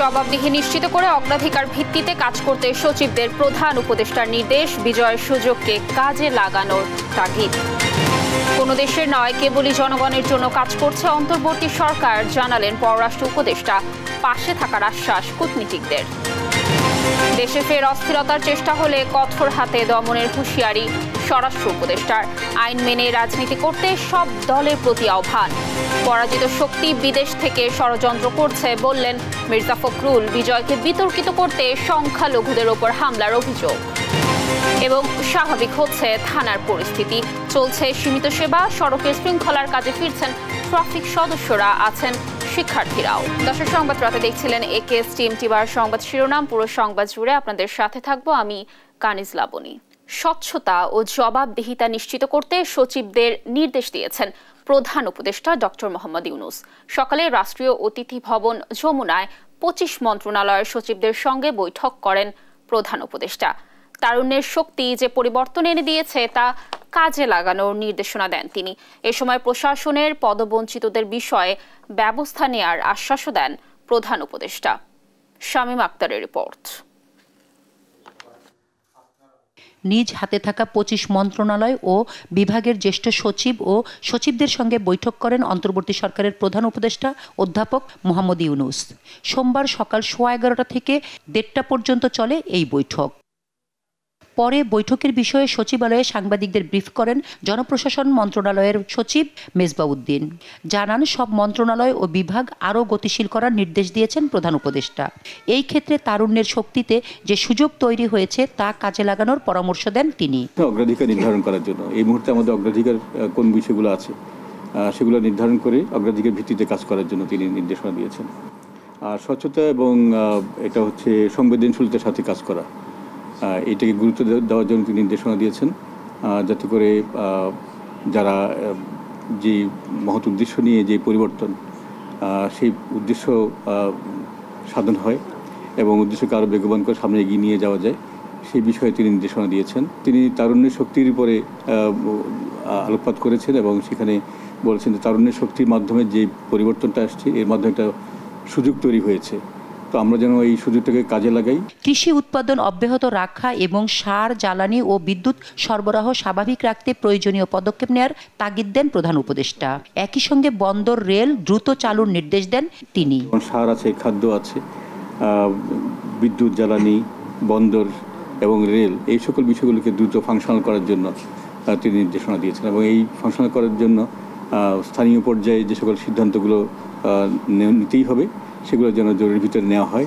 জবাবদিহি নিশ্চিত করে অগ্রাধিকার ভিত্তিতে কাজ করতে সচিবদের প্রধান উপদেষ্টার নির্দেশ, বিজয়ের সুযোগকে কাজে লাগানোর তাগিদ। কোনো দেশের নয়, কেবলই জনগণের জন্য কাজ করছে অন্তর্বর্তী সরকার, জানালেন পররাষ্ট্র উপদেষ্টা। পাশে থাকার আশ্বাস কূটনীতিকদের। দেশে ফের অস্থিরতার চেষ্টা হলে কঠোর হাতে দমনের হুঁশিয়ারি স্বরাষ্ট্র উপদেষ্টার। আইন মেনে রাজনীতি করতে সব দলের প্রতি আহ্বান। পরাজিত শক্তি বিদেশ থেকে ষড়যন্ত্র করছে বললেন মির্জা ফখরুল। বিজয়কে বিতর্কিত করতে সংখ্যালঘুদের ওপর হামলার অভিযোগ। এবং স্বাভাবিক হচ্ছে থানার পরিস্থিতি, চলছে সীমিত সেবা, সড়কের শৃঙ্খলার কাজে ফিরছেন ট্রাফিক সদস্যরা, আছেন শিক্ষার্থীরাও। দর্শক, সংবাদ রাতে দেখছিলেন একেএস টিম টিভার সংবাদ শিরোনাম। পুরো সংবাদ জুড়ে আপনাদের সাথে থাকবো আমি কানিজ লাবণী। স্বচ্ছতা ও জবাবদিহিতা নিশ্চিত করতে সচিবদের নির্দেশ দিয়েছেন প্রধান উপদেষ্টা ডক্টর মোহাম্মদ ইউনূস। সকালে রাষ্ট্রীয় অতিথি ভবন যমুনায় 25 মন্ত্রণালয়ের সচিবদের সঙ্গে বৈঠক করেন প্রধান উপদেষ্টা। তারুণ্যের শক্তি যে পরিবর্তন এনে দিয়েছে তা কাজে লাগানোর নির্দেশনা দেন তিনি। এ সময় প্রশাসনের পদবঞ্চিতদের বিষয়ে ব্যবস্থা নেয়ার আশ্বাসও দেন প্রধান উপদেষ্টা। শামীম আক্তারের রিপোর্ট। নিজ হাতে থাকা 25 মন্ত্রণালয় ও বিভাগের জ্যেষ্ঠ সচিব ও সচিবদের সঙ্গে বৈঠক করেন অন্তর্বর্তী সরকারের প্রধান উপদেষ্টা অধ্যাপক মোহাম্মদ ইউনূস। সোমবার সকাল 11:15 থেকে 1:30 পর্যন্ত চলে এই বৈঠক। পরে বৈঠকের বিষয়ে সচিবালয়ে সাংবাদিকদের ব্রিফ করেন জনপ্রশাসন মন্ত্রণালয়ের সচিব মেজবাউদ্দিন। জানান, সব মন্ত্রণালয় ও বিভাগ আরও গতিশীল করার নির্দেশ দিয়েছেন প্রধান উপদেষ্টা। এই ক্ষেত্রে তারুণ্যের শক্তিতে যে সুযোগ তৈরি হয়েছে তা কাজে লাগানোর পরামর্শ দেন তিনি। অগ্রাধিকার নির্ধারণ করার জন্য এই মুহূর্তে আমাদের অগ্রাধিকার কোন বিষয়গুলো আছে সেগুলো নির্ধারণ করে অগ্রাধিকার ভিত্তিতে কাজ করার জন্য তিনি নির্দেশনা দিয়েছেন। আর স্বচ্ছতা এবং এটা হচ্ছে সংবেদনশীলতার সাথে কাজ করা, এটাকে গুরুত্ব দেওয়ার জন্য তিনি নির্দেশনা দিয়েছেন, যাতে করে যারা যে মহৎ উদ্দেশ্য নিয়ে যে পরিবর্তন, সেই উদ্দেশ্য সাধন হয় এবং উদ্দেশ্যকে আরও বেগবান করে সামনে এগিয়ে নিয়ে যাওয়া যায়, সেই বিষয়ে তিনি নির্দেশনা দিয়েছেন। তিনি তারুণ্যের শক্তির উপরে আলোকপাত করেছেন এবং সেখানে বলেছেন যে তারুণ্যের শক্তির মাধ্যমে যে পরিবর্তনটা আসছে, এর মাধ্যমে একটা সুযোগ তৈরি হয়েছে, তো আমরা যেন এই সুযোগটাকে কাজে লাগাই। কৃষি উৎপাদন অব্যাহত রাখা এবং সার, জ্বালানি ও বিদ্যুৎ সরবরাহ স্বাভাবিক রাখতে প্রয়োজনীয় পদক্ষেপ নেওয়ার তাগিদ দেন প্রধান উপদেষ্টা। একই সঙ্গে বন্দর, রেল দ্রুত চালুর নির্দেশ দেন তিনি। সার আছে, খাদ্য আছে, বিদ্যুৎ, জ্বালানি, বন্দর এবং রেল, এই সকল বিষয়গুলোকে দ্রুত ফাংশনাল করার জন্য তিনি নির্দেশনা দিয়েছেন এবং এই ফাংশনাল করার জন্য স্থানীয় পর্যায়ে যে সকল সিদ্ধান্তগুলো নিতেই হবে সেগুলো যেন জরুরির ভিতরে নেওয়া হয়,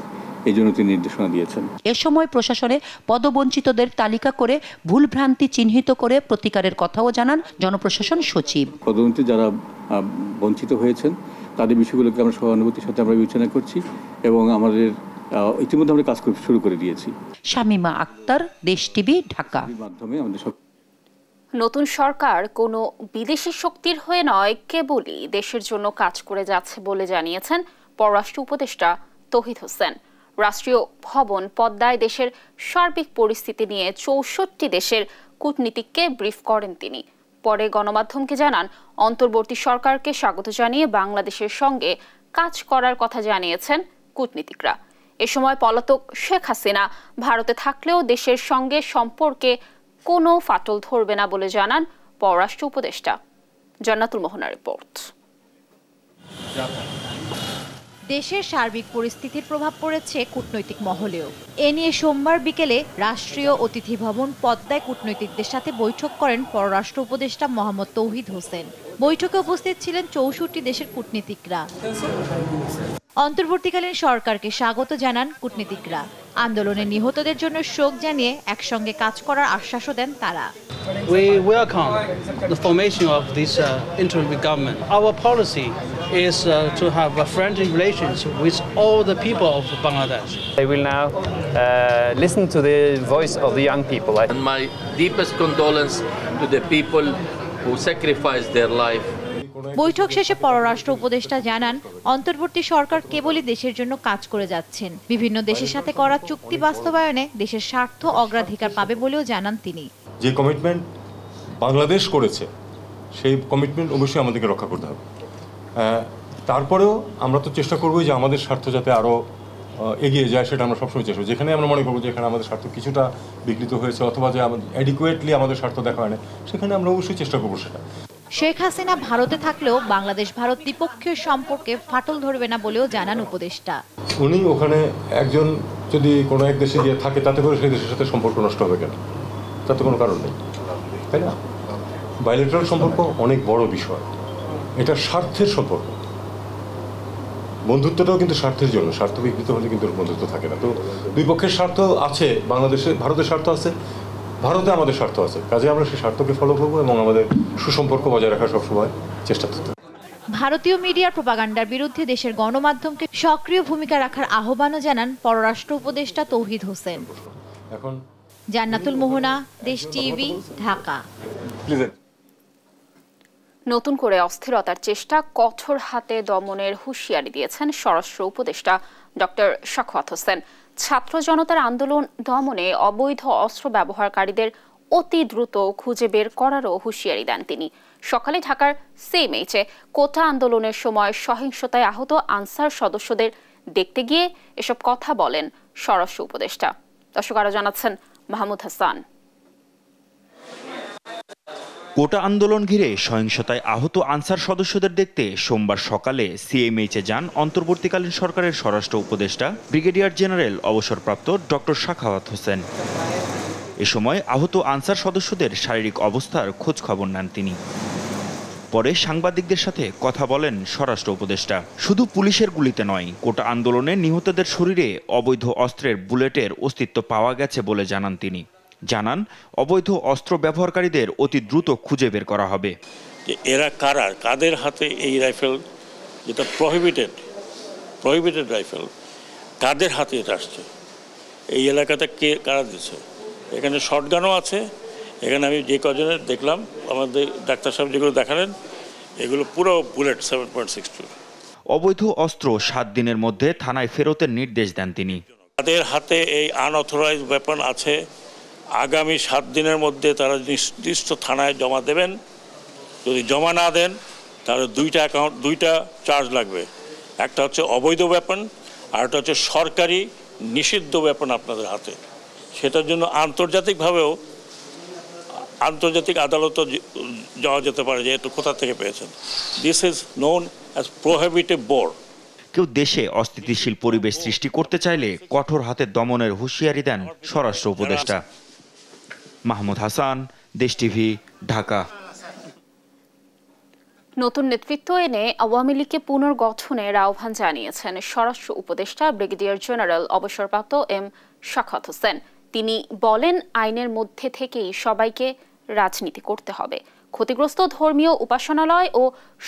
এই জন্য তিনি নির্দেশনা দিয়েছেন। এ সময় প্রশাসনে পদবঞ্চিতদের তালিকা করে ভুলভ্রান্তি চিহ্নিত করে প্রতিকারের কথাও জানান জনপ্রশাসন সচিব। পদোন্নতি যারা বঞ্চিত হয়েছেন তাদের বিষয়গুলোকে আমরা সহানুভূতির সাথে আমরা বিবেচনা করছি এবং আমাদের ইতিমধ্যে আমরা কাজ শুরু করে দিয়েছি। শামীমা আক্তার, দেশ টিভি, ঢাকা। মাধ্যমে আমাদের নতুন সরকার কোনো বিদেশি শক্তির হয়ে নয়, কেবলই দেশের জন্য কাজ করে যাচ্ছে বলে জানিয়েছেন পররাষ্ট্র উপদেষ্টা তৌহিদ হোসেন। রাষ্ট্রীয় ভবন পদ্মায় দেশের সার্বিক পরিস্থিতি নিয়ে 64 দেশের কূটনীতিককে ব্রিফ করেন তিনি। পরে গণমাধ্যমকে জানান, অন্তর্বর্তী সরকারকে স্বাগত জানিয়ে বাংলাদেশের সঙ্গে কাজ করার কথা জানিয়েছেন কূটনীতিকরা। এ সময় পলাতক শেখ হাসিনা ভারতে থাকলেও দেশের সঙ্গে সম্পর্কে কোনো ফাটল ধরবে না বলে জানান পররাষ্ট্র উপদেষ্টা। জান্নাতুল মোহনার রিপোর্ট। দেশের সার্বিক পরিস্থিতির প্রভাব পড়েছে কূটনৈতিক মহলেও। এ নিয়ে সোমবার বিকেলে রাষ্ট্রীয় অতিথি ভবন পদ্মায় কূটনৈতিকদের সাথে বৈঠক করেন পররাষ্ট্র উপদেষ্টা মোহাম্মদ তৌহিদ হোসেন। বৈঠকে উপস্থিত ছিলেন 64 দেশের কূটনীতিকরা। অন্তর্বর্তীকালীন সরকারকে স্বাগত জানান কূটনীতিকরা। আন্দোলনে নিহতদের জন্য শোক জানিয়ে একসঙ্গে কাজ করার আশ্বাসও দেন তারা। We welcome the formation of this interim government. Our policy is to have friendly relations with all the people of Bangladesh. They will now listen to the voice of the young people. And my deepest condolence to the people who sacrificed their life. বৈঠক শেষে পররাষ্ট্র উপদেষ্টা জানান, অন্তর্বর্তী সরকার কেবলই দেশের জন্য কাজ করে যাচ্ছেন। বিভিন্ন দেশের সাথে করা চুক্তি বাস্তবায়নে দেশের স্বার্থ অগ্রাধিকার পাবে বলেও জানান তিনি। যে কমিটমেন্ট বাংলাদেশ করেছে সেই কমিটমেন্ট অবশ্যই আমাদেরকে রক্ষা করতে হবে। তারপরেও আমরা তো চেষ্টা করবো যে আমাদের স্বার্থ যাতে আরও এগিয়ে যায় সেটা আমরা সবসময় চেষ্টা করি। যেখানে আমরা মনে করবো যে এখানে আমাদের স্বার্থ কিছুটা বিঘ্নিত হয়েছে অথবা যে অ্যাডিকুয়েটলি আমাদের স্বার্থ দেখা হয় না, সেখানে আমরা অবশ্যই চেষ্টা করবো সেটা। শেখ হাসিনা ভারতে থাকলেও বাংলাদেশ ভারত দ্বিপক্ষীয় সম্পর্কে ফাটল ধরবে না বলেও জানান উপদেষ্টা। উনি ওখানে একজন যদি কোনো এক দেশে গিয়ে থাকে তাতে করে সেই দেশের সাথে সম্পর্ক নষ্ট হবে কেন? তাতে কোনো কারণ নেই, তাই না? বাইলেটারাল সম্পর্ক অনেক বড় বিষয়, এটা স্বার্থের সম্পর্ক। বন্ধুত্বটাও কিন্তু স্বার্থের জন্য, স্বার্থ বিকৃত হলে কিন্তু বন্ধুত্ব থাকে না। তো দুই পক্ষের স্বার্থ আছে, বাংলাদেশে ভারতের স্বার্থ আছে, ভারতে আমাদের স্বার্থ আছে, কাজে আমরা সেই স্বার্থকে ফলো করবো এবং আমাদের সুসম্পর্ক বজায় রাখার সবসময় চেষ্টা করতে হবে। ভারতীয় মিডিয়ার প্রোপাগান্ডার বিরুদ্ধে দেশের গণমাধ্যমকে সক্রিয় ভূমিকা রাখার আহ্বানও জানান পররাষ্ট্র উপদেষ্টা তৌহিদ হোসেন। এখন জান্নাতুল মোহনা, দেশ টিভি, ঢাকা। নতুন করে অস্থিরতার চেষ্টা কঠোর হাতে দমনের হুঁশিয়ারি দিয়েছেন স্বরাষ্ট্র উপদেষ্টা ডক্টর সাখাওয়াত হোসেন। ছাত্র জনতার আন্দোলন দমনে অবৈধ অস্ত্র ব্যবহারকারীদের অতি দ্রুত খুঁজে বের করারও হুঁশিয়ারি দেন তিনি। সকালে ঢাকার সিএমএইচে কোটা আন্দোলনের সময় সহিংসতায় আহত আনসার সদস্যদের দেখতে গিয়ে এসব কথা বলেন স্বরাষ্ট্র উপদেষ্টা। দর্শক আরো জানাচ্ছেন মাহমুদ হাসান। কোটা আন্দোলন ঘিরে সহিংসতায় আহত আনসার সদস্যদের দেখতে সোমবার সকালে সিএমএইচে যান অন্তর্বর্তীকালীন সরকারের স্বরাষ্ট্র উপদেষ্টা ব্রিগেডিয়ার জেনারেল অবসরপ্রাপ্ত ডক্টর সাখাওয়াত হোসেন। এ সময় আহত আনসার সদস্যদের শারীরিক অবস্থার খোঁজ খবর নেন তিনি। পরে সাংবাদিকদের সাথে কথা বলেন স্বরাষ্ট্র উপদেষ্টা। শুধু পুলিশের গুলিতে নয়, কোটা আন্দোলনে নিহতদের শরীরে অবৈধ অস্ত্রের বুলেটের অস্তিত্ব পাওয়া গেছে বলে জানান তিনি। জানান অবৈধ অস্ত্র ব্যবহারকারীদের অতি দ্রুত খুঁজে বের করা হবে। এরা কারা, কাদের হাতে এই রাইফেল, যেটা প্রহিবিটেড রাইফেল, কাদের হাতে এটা আসছে, এই এলাকাতে কে কারা দিচ্ছে। এখানে শটগানও আছে। এখানে আমি যে কজনের দেখলাম, আমাদের ডাক্তার সাহেব যেগুলো দেখালেন, এগুলো পুরো বুলেট 7.62। অবৈধ অস্ত্র 7 দিনের মধ্যে থানায় ফেরতের নির্দেশ দেন তিনি। তাদের হাতে এই আনঅথরাইজড ওয়েপন আছে, আগামী 7 দিনের মধ্যে তারা নির্দিষ্ট থানায় জমা দেবেন। যদি জমা না দেন তাহলে দুইটা চার্জ লাগবে। একটা হচ্ছে অবৈধ ওয়েপন, আর একটা হচ্ছে সরকারি নিষিদ্ধ ওয়েপন আপনাদের হাতে। সেটার জন্য আন্তর্জাতিক আদালতও যাওয়া যেতে পারে যে এটা কোথা থেকে পেয়েছেন। This is known as prohibited bore. কেউ দেশে অস্থিতিশীল পরিবেশ সৃষ্টি করতে চাইলে কঠোর হাতে দমনের হুঁশিয়ারি দেন স্বরাষ্ট্র উপদেষ্টা। মাহমুদ হাসান, দেশ টিভি, ঢাকা। নতুন নেতৃত্ব এনে আওয়ামী লীগকে পুনর্গঠনের আহ্বান জানিয়েছেন স্বরাষ্ট্র উপদেষ্টা ব্রিগেডিয়ার জেনারেল অবসরপ্রাপ্ত এম সাখাওয়াত হোসেন। তিনি বলেন, আইনের মধ্যে থেকেই সবাইকে রাজনীতি করতে হবে। ক্ষতিগ্রস্ত ধর্মীয় উপাসনালয় ও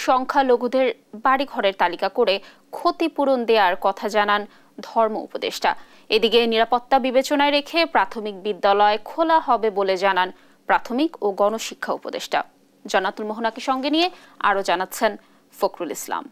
সংখ্যালঘুদের বাড়িঘরের তালিকা করে ক্ষতিপূরণ দেওয়ার কথা জানান ধর্ম উপদেষ্টা। এদিকে নিরাপত্তা বিবেচনায় রেখে প্রাথমিক বিদ্যালয় খোলা হবে বলে জানান প্রাথমিক ও গণশিক্ষা উপদেষ্টা। জান্নাতুল মোহনাকে সঙ্গে নিয়ে আরো জানাচ্ছেন ফখরুল ইসলাম।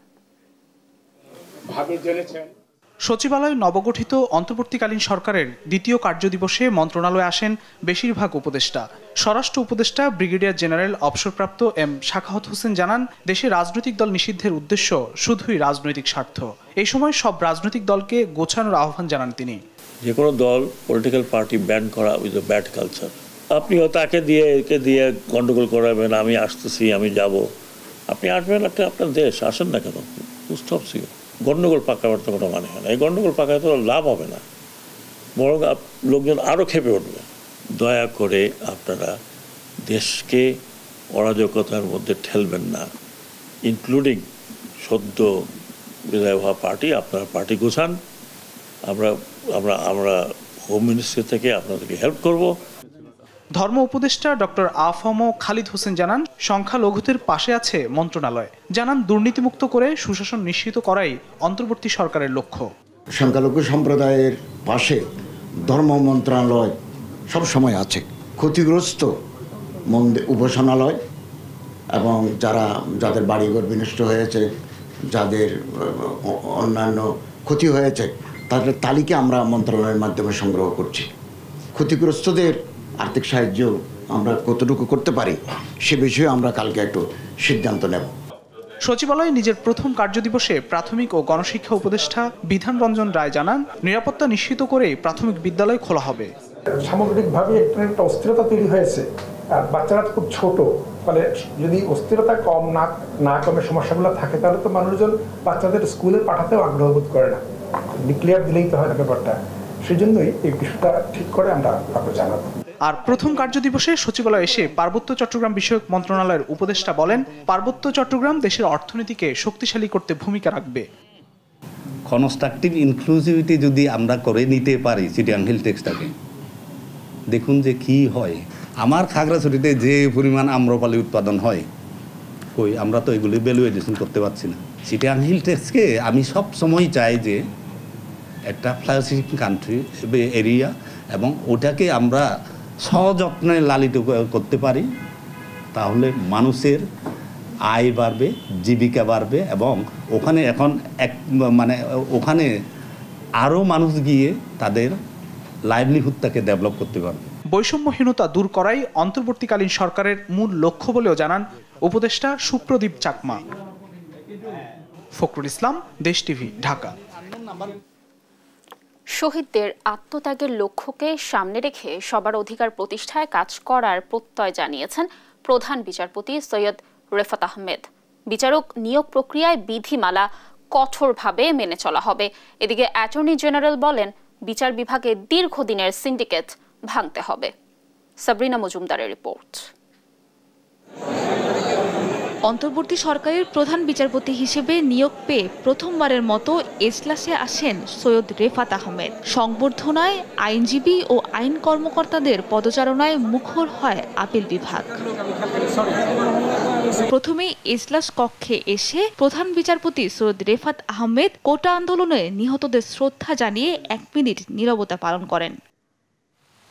সচিবালয় নবগঠিত অন্তর্বর্তীকালীন সরকারের দ্বিতীয় কার্যদিবসে মন্ত্রণালয়ে আসেন বেশিরভাগ উপদেষ্টা। স্বরাষ্ট্র উপদেষ্টা ব্রিগেডিয়ার জেনারেল অবসরপ্রাপ্ত এম সাখাওয়াত হোসেন জানান, দেশে রাজনৈতিক দল নিষিদ্ধের উদ্দেশ্য শুধুই রাজনৈতিক স্বার্থ। এই সময় সব রাজনৈতিক দলকে গোছানোর আহ্বান জানান তিনি। যে কোনো দল, পলিটিক্যাল পার্টি ব্যান করা উইথ এ ব্যাড কালচার। আপনিও তাকে দিয়ে একে দিয়ে গন্ডগোল করাবেন, আমি আসতেছি, আমি যাব। আপনি আসবেন, আপনার দেশ আসেন না কেন, স্টপস ইউ। গন্ডগোল পাকাবার তো কোনো মানে হয় না। এই গন্ডগোল পাকায় তো লাভ হবে না, বরং লোকজন আরও খেপে উঠবে। দয়া করে আপনারা দেশকে অরাজকতার মধ্যে ঠেলবেন না, ইনক্লুডিং সদ্য বিদায় হওয়া পার্টি। আপনারা পার্টি গোছান, আমরা হোম মিনিস্ট্রি থেকে আপনাদেরকে হেল্প করব। ধর্ম উপদেষ্টা ডক্টর আফম খালিদ হোসেন জানান, সংখ্যালঘুদের পাশে আছে মন্ত্রণালয়। জানান, দুর্নীতিমুক্ত করে সুশাসন নিশ্চিত করাই অন্তর্বর্তী সরকারের লক্ষ্য। সংখ্যালঘু সম্প্রদায়ের পাশে ধর্ম মন্ত্রণালয় সবসময় আছে। ক্ষতিগ্রস্ত উপাসনালয় এবং যাদের বাড়িঘর বিনষ্ট হয়েছে, যাদের অন্যান্য ক্ষতি হয়েছে, তাদের তালিকা আমরা মন্ত্রণালয়ের মাধ্যমে সংগ্রহ করছি। ক্ষতিগ্রস্তদের আর্থিক সাহায্য আমরা কতটুকু করতে পারি সে বিষয়ে আমরা কালকে একটু সিদ্ধান্ত নেব। সচিবালয়ে নিজের প্রথম কার্যদিবসে প্রাথমিক ও গণশিক্ষা উপদেষ্টা বিধান রঞ্জন রায় জানান, নিরাপত্তা নিশ্চিত করে প্রাথমিক বিদ্যালয় খোলা হবে। সামগ্রিকভাবে একটা অস্থিরতা তৈরি হয়েছে, আর বাচ্চারা খুব ছোট, ফলে যদি অস্থিরতা না কমে সমস্যাগুলো থাকে তাহলে তো মানুষজন বাচ্চাদের স্কুলে পাঠাতেও আগ্রহ বোধ করে না। ডিক্লেয়ার দিলেই তো হয় না ব্যাপারটা, সেই জন্যই এই বিষয়টা ঠিক করে আমরা জানাবো। আর প্রথম কার্যদিবসে সচিবালয়ে এসে পার্বত্য চট্টগ্রাম বিষয়ক মন্ত্রণালয়ের উপদেষ্টা বলেন, পার্বত্য চট্টগ্রাম দেশের অর্থনীতিকে শক্তিশালী করতে ভূমিকা রাখবে। কনস্ট্রাকটিভ ইনক্লুসিভিটি যদি আমরা করে নিতে পারি চিটাগাং হিল টেক্সটাকে, দেখুন যে কি হয়। আমার খাগড়াছড়িতে যে পরিমাণ আম্রপালি উৎপাদন হয়, কই আমরা তো এগুলি ভ্যালুয়েশন করতে পারছি না। চিটাগাং হিল টেক্সকে আমি সব সময় চাই যে একটা ফ্লারিশিং কান্ট্রি এরিয়া, এবং ওটাকে আমরা সযত্নে লালিত করতে পারি, তাহলে মানুষের আয় বাড়বে, জীবিকা বাড়বে, এবং ওখানে এখন ওখানে আরও মানুষ গিয়ে তাদের লাইভলিহুডটাকে ডেভেলপ করতে পারবে। বৈষম্যহীনতা দূর করাই অন্তর্বর্তীকালীন সরকারের মূল লক্ষ্য বলেও জানান উপদেষ্টা সুপ্রদীপ চাকমা। ফখরুল ইসলাম, দেশ টিভি, ঢাকা। শহীদদের আত্মত্যাগের লক্ষ্যকে সামনে রেখে সবার অধিকার প্রতিষ্ঠায় কাজ করার প্রত্যয় জানিয়েছেন প্রধান বিচারপতি সৈয়দ রেফাত আহমেদ। বিচারক নিয়োগ প্রক্রিয়ায় বিধিমালা কঠোরভাবে মেনে চলা হবে। এদিকে অ্যাটর্নি জেনারেল বলেন, বিচার বিভাগে দীর্ঘদিনের সিন্ডিকেট ভাঙতে হবে। সাবরিনা মজুমদারের রিপোর্ট। অন্তর্বর্তী সরকারের প্রধান বিচারপতি হিসেবে নিয়োগ পেয়ে প্রথমবারের মতো এজলাসে আসেন সৈয়দ রেফাত আহমেদ। সংবর্ধনায় আইনজীবী ও আইন কর্মকর্তাদের পদচারণায় মুখর হয় আপিল বিভাগ। প্রথমে এজলাস কক্ষে এসে প্রধান বিচারপতি সৈয়দ রেফাত আহমেদ কোটা আন্দোলনে নিহতদের শ্রদ্ধা জানিয়ে 1 মিনিট নীরবতা পালন করেন।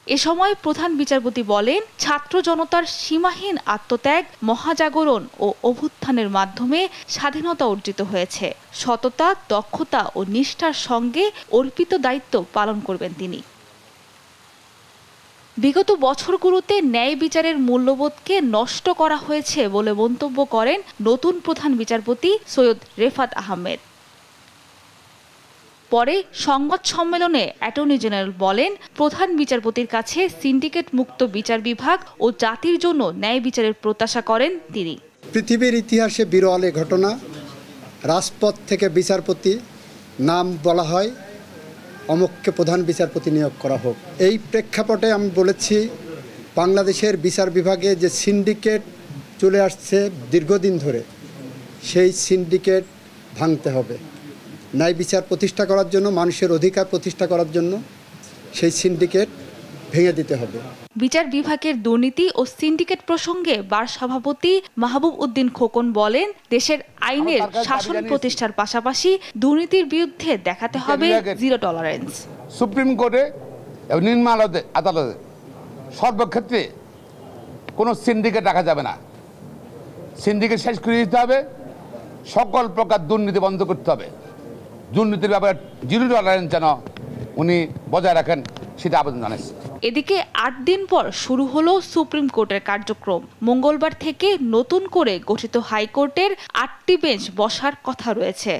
এ সময় প্রধান বিচারপতি বলেন, ছাত্র জনতার সীমাহীন আত্মত্যাগ, মহাজাগরণ ও অভ্যুত্থানের মাধ্যমে স্বাধীনতা অর্জিত হয়েছে। সততা, দক্ষতা ও নিষ্ঠার সঙ্গে অর্পিত দায়িত্ব পালন করবেন তিনি। বিগত বছরগুলোতে ন্যায় বিচারের মূল্যবোধকে নষ্ট করা হয়েছে বলে মন্তব্য করেন নতুন প্রধান বিচারপতি সৈয়দ রেফাত আহমেদ। পরে সংবাদ সম্মেলনে অ্যাটর্নি জেনারেল বলেন, প্রধান বিচারপতির কাছে সিন্ডিকেট মুক্ত বিচার বিভাগ ও জাতির জন্য ন্যায় বিচারের প্রত্যাশা করেন তিনি। পৃথিবীর ইতিহাসে বিরল ঘটনা, রাজপথ থেকে বিচারপতি নাম বলা হয়, অমুককে প্রধান বিচারপতি নিয়োগ করা হোক। এই প্রেক্ষাপটে আমি বলেছি, বাংলাদেশের বিচার বিভাগে যে সিন্ডিকেট চলে আসছে দীর্ঘদিন ধরে, সেই সিন্ডিকেট ভাঙতে হবে। ন্যায় বিচার প্রতিষ্ঠা করার জন্য, মানুষের অধিকার প্রতিষ্ঠা করার জন্য সেই সিন্ডিকেট ভেঙে দিতে হবে। বিচার বিভাগের দুর্নীতি ও সিন্ডিকেট প্রসঙ্গে বার সভাপতি মাহবুব উদ্দিন খোকন বলেন, দেশের আইনের শাসন প্রতিষ্ঠার পাশাপাশি দুর্নীতির বিরুদ্ধে দেখাতে হবে জিরো টলারেন্স। সুপ্রিম কোর্টে এবং নিম্ন আদালতে সর্বক্ষেত্রে কোনো সিন্ডিকেট রাখা যাবে না। সিন্ডিকেট শেষ করে দিতে হবে, সকল প্রকার দুর্নীতি বন্ধ করতে হবে। দুর্নীতির ব্যাপারে জিরো টলারেন্স যেন উনি বজায় রাখেন, সেটা আবেদন জানাচ্ছি। এদিকে 8 দিন পর শুরু হলো সুপ্রিম কোর্টের কার্যক্রম। মঙ্গলবার থেকে নতুন করে গঠিত হাইকোর্টের 8টি বেঞ্চ বসার কথা রয়েছে।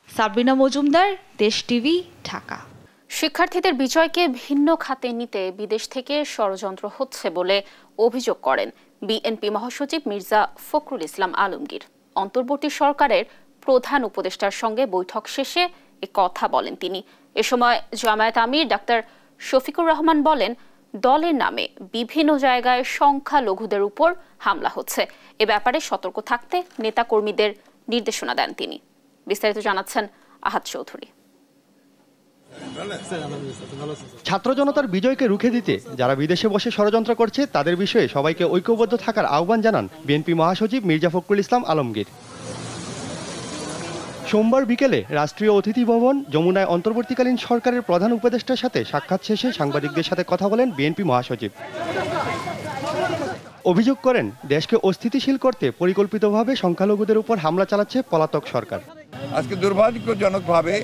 সাবরিনা মজুমদার, দেশ টিভি, ঢাকা। শিক্ষার্থীদের বিজয়কে ভিন্ন খাতে নিতে বিদেশ থেকে ষড়যন্ত্র হচ্ছে বলে অভিযোগ করেন বিএনপি মহাসচিব মির্জা ফখরুল ইসলাম আলমগীর। অন্তর্বর্তী সরকারের প্রধান উপদেষ্টার সঙ্গে বৈঠক শেষে এ কথা বলেন তিনি। এ সময় জামায়াত আমির ডাক্তার শফিকুর রহমান বলেন, দলের নামে বিভিন্ন জায়গায় সংখ্যালঘুদের উপর হামলা হচ্ছে। এ ব্যাপারে সতর্ক থাকতে নেতাকর্মীদের নির্দেশনা দেন তিনি। বিস্তারিত জানাচ্ছেন আহাদ চৌধুরী। ছাত্র জনতার বিজয়কে রুখে দিতে যারা বিদেশে বসে ষড়যন্ত্র করছে তাদের বিষয়ে সবাইকে ঐক্যবদ্ধ থাকার আহ্বান জানান বিএনপি মহাসচিব মির্জা ফখরুল ইসলাম আলমগীর। সোমবার বিকেলে রাষ্ট্রীয় অতিথি ভবন যমুনায় অন্তর্বর্তীকালীন সরকারের প্রধান উপদেষ্টার সাথে সাক্ষাৎ শেষে সাংবাদিকদের সাথে কথা বলেন বিএনপি মহাসচিব। অভিযোগ করেন, দেশকে অস্থিতিশীল করতে পরিকল্পিতভাবে সংখ্যালঘুদের উপর হামলা চালাচ্ছে পলাতক সরকার। আজকে দুর্ভাগ্যজনকভাবে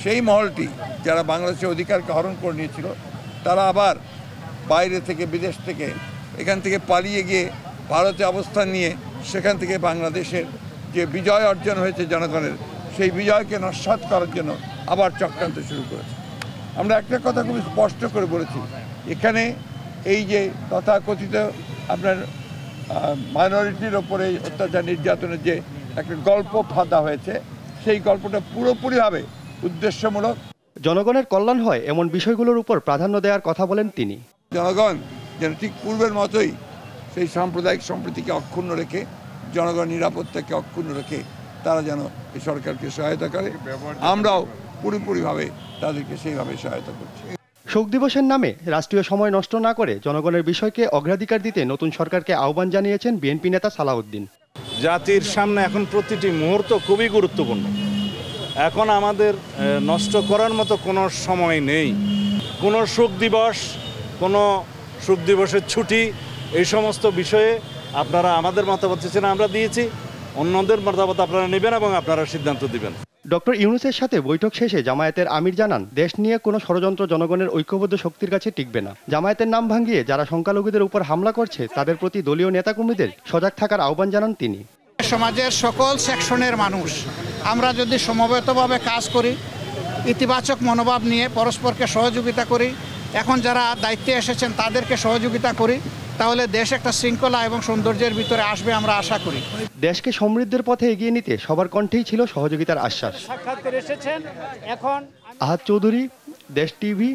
সেই মহলটি যারা বাংলাদেশের অধিকারকে হরণ করে নিয়েছিল, তারা আবার বাইরে থেকে, বিদেশ থেকে, এখান থেকে পালিয়ে গিয়ে ভারতে অবস্থান নিয়ে সেখান থেকে বাংলাদেশের যে বিজয় অর্জন হয়েছে জনগণের, সেই বিজয়কে নস্যাৎ করার জন্য আবার চক্রান্ত শুরু করেছে। আমরা একটা কথা খুব স্পষ্ট করে বলেছি, এখানে এই যে তথাকথিত আপনার মাইনরিটির ওপরে অত্যাচার নির্যাতনের যে একটা গল্প ফাঁদা হয়েছে, সেই গল্পটা পুরোপুরিভাবে উদ্দেশ্যমূলক। জনগণের কল্যাণ হয় এমন বিষয়গুলোর উপর প্রাধান্য দেওয়ার কথা বলেন তিনি। জনগণ যেন ঠিক পূর্বের মতোই সেই সাম্প্রদায়িক সম্প্রীতিকে অক্ষুণ্ণ রেখে, জনগণ নিরাপত্তাকে অক্ষুণ্ণ রেখে তারা যেন এই সরকারকে সহায়তা করে, আমরাও পুরোপুরিভাবে তাদেরকে সেইভাবে সহায়তা করছি। শোক দিবসের নামে রাষ্ট্রীয় সময় নষ্ট না করে জনগণের বিষয়কে অগ্রাধিকার দিতে নতুন সরকারকে আহ্বান জানিয়েছেন বিএনপি নেতা সালাউদ্দিন। জাতির সামনে এখন প্রতিটি মুহূর্ত খুবই গুরুত্বপূর্ণ। এখন আমাদের নষ্ট করার মতো কোনো সময় নেই। কোনো শোক দিবসের ছুটি, এই সমস্ত বিষয়ে আপনারা আমাদের মতামত চেয়েছেন, আমরা দিয়েছি। অন্যদের মতামত আপনারা নেবেন এবং আপনারা সিদ্ধান্ত দিবেন। ডক্টর ইউনূসের সাথে বৈঠক শেষে জামায়াতের আমির জানান, দেশ নিয়ে কোনো ষড়যন্ত্র জনগণের ঐক্যবদ্ধ শক্তির কাছে টিকবে না। জামায়াতের নাম ভাঙিয়ে যারা সংখ্যালঘুদের উপর হামলা করছে তাদের প্রতি দলীয় নেতাকর্মীদের সজাগ থাকার আহ্বান জানান তিনি। সমাজের সকল সেকশনের মানুষ আমরা যদি সমবেতভাবে কাজ করি, ইতিবাচক মনোভাব নিয়ে পরস্পরকে সহযোগিতা করি, এখন যারা দায়িত্বে এসেছেন তাদেরকে সহযোগিতা করি, তাহলে দেশ একটা শৃঙ্খলা এবং সৌন্দর্যের ভিতরে আসবে আমরা আশা করি। দেশকে সমৃদ্ধির পথে এগিয়ে নিতে সবার কণ্ঠেই ছিল সহযোগিতার আশ্বাস। আহাদ চৌধুরী, দেশ টিভি,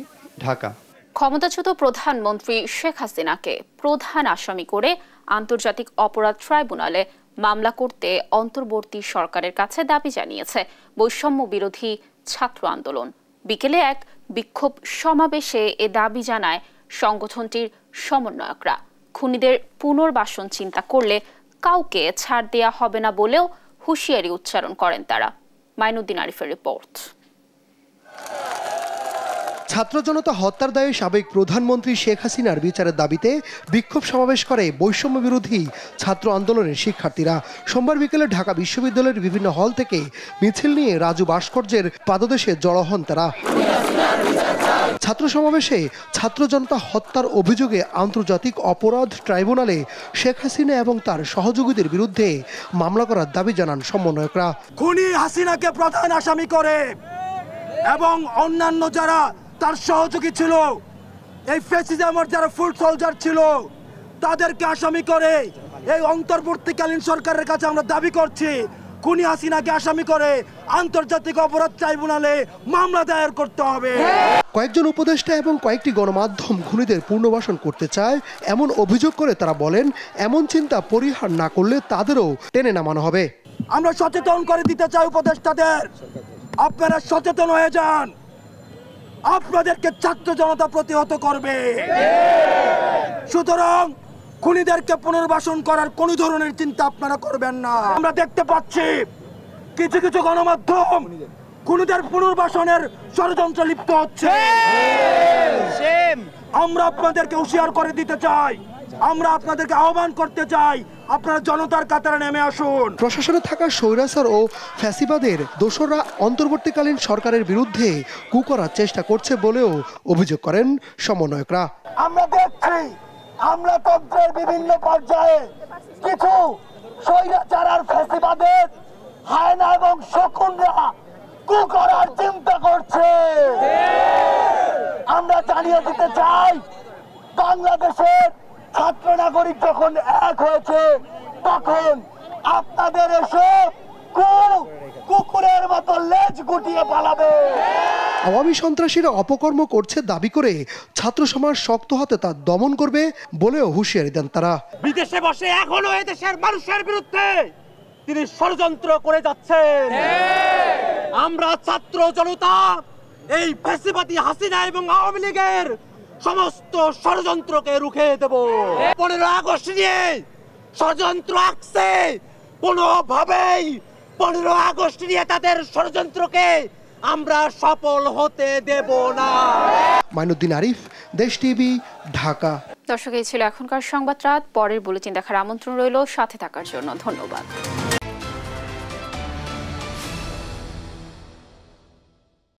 ঢাকা। ক্ষমতাচ্যুত প্রধানমন্ত্রী শেখ হাসিনাকে প্রধান আসামি করে আন্তর্জাতিক অপরাধ ট্রাইব্যুনালে মামলা করতে অন্তর্বর্তী সরকারের কাছে দাবি জানিয়েছে বৈষম্য বিরোধী ছাত্র আন্দোলন। বিকেলে এক বিক্ষোভ সমাবেশে এ দাবি জানায় সংগঠনটির সমন্বয়করা। খুনিদের পুনর্বাসন চিন্তা করলে কাউকে ছাড় দেয়া হবে না বলেও হুঁশিয়ারি উচ্চারণ করেন তারা। মাইনুদ্দিন আরিফের রিপোর্ট। ছাত্র জনতা হত্যার দায়ে সাবেক প্রধানমন্ত্রী শেখ হাসিনার বিচারের দাবিতে বিক্ষোভ সমাবেশ করে বৈষম্য বিরোধী ছাত্র আন্দোলনের শিক্ষার্থীরা। সোমবার বিকেলে ঢাকা বিশ্ববিদ্যালয়ের বিভিন্ন হল থেকে মিছিল নিয়ে রাজু ভাস্কর্যের পাদদেশে জড়ো হন তারা। ছাত্র সমাবেশে ছাত্র জনতা হত্যার অভিযোগে আন্তর্জাতিক অপরাধ ট্রাইব্যুনালে শেখ হাসিনা এবং তার সহযোগীদের বিরুদ্ধে মামলা করার দাবি জানান সমন্বয়করা। খুনি হাসিনাকে প্রধান আসামি করে এবং অন্যান্য যারা তার সহযোগী ছিল, এই ফ্যাসিজমের যারা ফুট সোলজার ছিল, তাদেরকে আসামি করে এই অন্তর্বর্তীকালীন সরকারের কাছে আমরা দাবি করছি খুনি হাসিনাকে আসামি করে আন্তর্জাতিক অপরাধ ট্রাইব্যুনালে মামলা দায়ের করতে হবে। কয়েকজন উপদেষ্টা এবং কয়েকটি গণমাধ্যম খুনিদের পুনর্বাসন করতে চায় এমন অভিযোগ করে তারা বলেন, এমন চিন্তা পরিহার না করলে তাদেরও টেনে নামানো হবে। আমরা সচেতন করে দিতে চাই উপদেষ্টাদের, আপনারা সচেতন হয়ে যান, আপনাদেরকে ছাত্র জনতা প্রতিহত করবে। সুতরাং খুনিদেরকে পুনর্বাসন করার কোন ধরনের চিন্তা আপনারা করবেন না। আমরা দেখতে পাচ্ছি কিছু কিছু গণমাধ্যম খুনিদের পুনর্বাসনের ষড়যন্ত্রে লিপ্ত হচ্ছে। আমরা আপনাদেরকে হুঁশিয়ার করে দিতে চাই, আমরা আপনাদেরকে আহ্বান করতে চাই, আপনারা জনতার কাতারে নেমে আসুন। প্রশাসনে থাকা স্বৈরাচার ও ফ্যাসিবাদের দোসররা অন্তর্বর্তীকালীন সরকারের বিরুদ্ধে কু করার চেষ্টা করছে বলেও অভিযোগ করেন সমন্বয়করা। আমরা দেখছি আমলাতন্ত্রের বিভিন্ন পর্যায়ে কিছু স্বৈরাচার আর ফ্যাসিবাদের হায়না এবং শকুনরা কু করার চিন্তা করছে। আমরা জানিয়ে দিতে চাই, বাংলাদেশের ছাত্র নাগরিক যখন এক হয়েছে তখন আপনাদের এসব কুকুরের মতো লেজ গুটিয়ে পালাবে। আওয়ামী সন্ত্রাসীরা অপকর্ম করছে দাবি করে ছাত্র সমাজ শক্ত হাতে তা দমন করবে বলেও হুঁশিয়ারি দেন তারা। বিদেশে বসে এখনো এই দেশের মানুষের বিরুদ্ধে তিনি ষড়যন্ত্র করে যাচ্ছেন। আমরা ছাত্র জনতা এই ফ্যাসিবাদী হাসিনা এবং আওয়ামী লীগের সমস্ত ষড়যন্ত্রকে রুখে দেব। 15 আগস্ট নিয়ে ষড়যন্ত্র আঁকছে, কোনোভাবেই 15 আগস্ট নিয়ে তাদের ষড়যন্ত্রকে আমরা সফল হতে দেব না। মাইনুদ্দিন আরিফ, দেশ টিভি, ঢাকা। দর্শক, এই ছিল এখনকার সংবাদ রাত। পরের বুলেটিন দেখার আমন্ত্রণ রইল, সাথে থাকার জন্য ধন্যবাদ।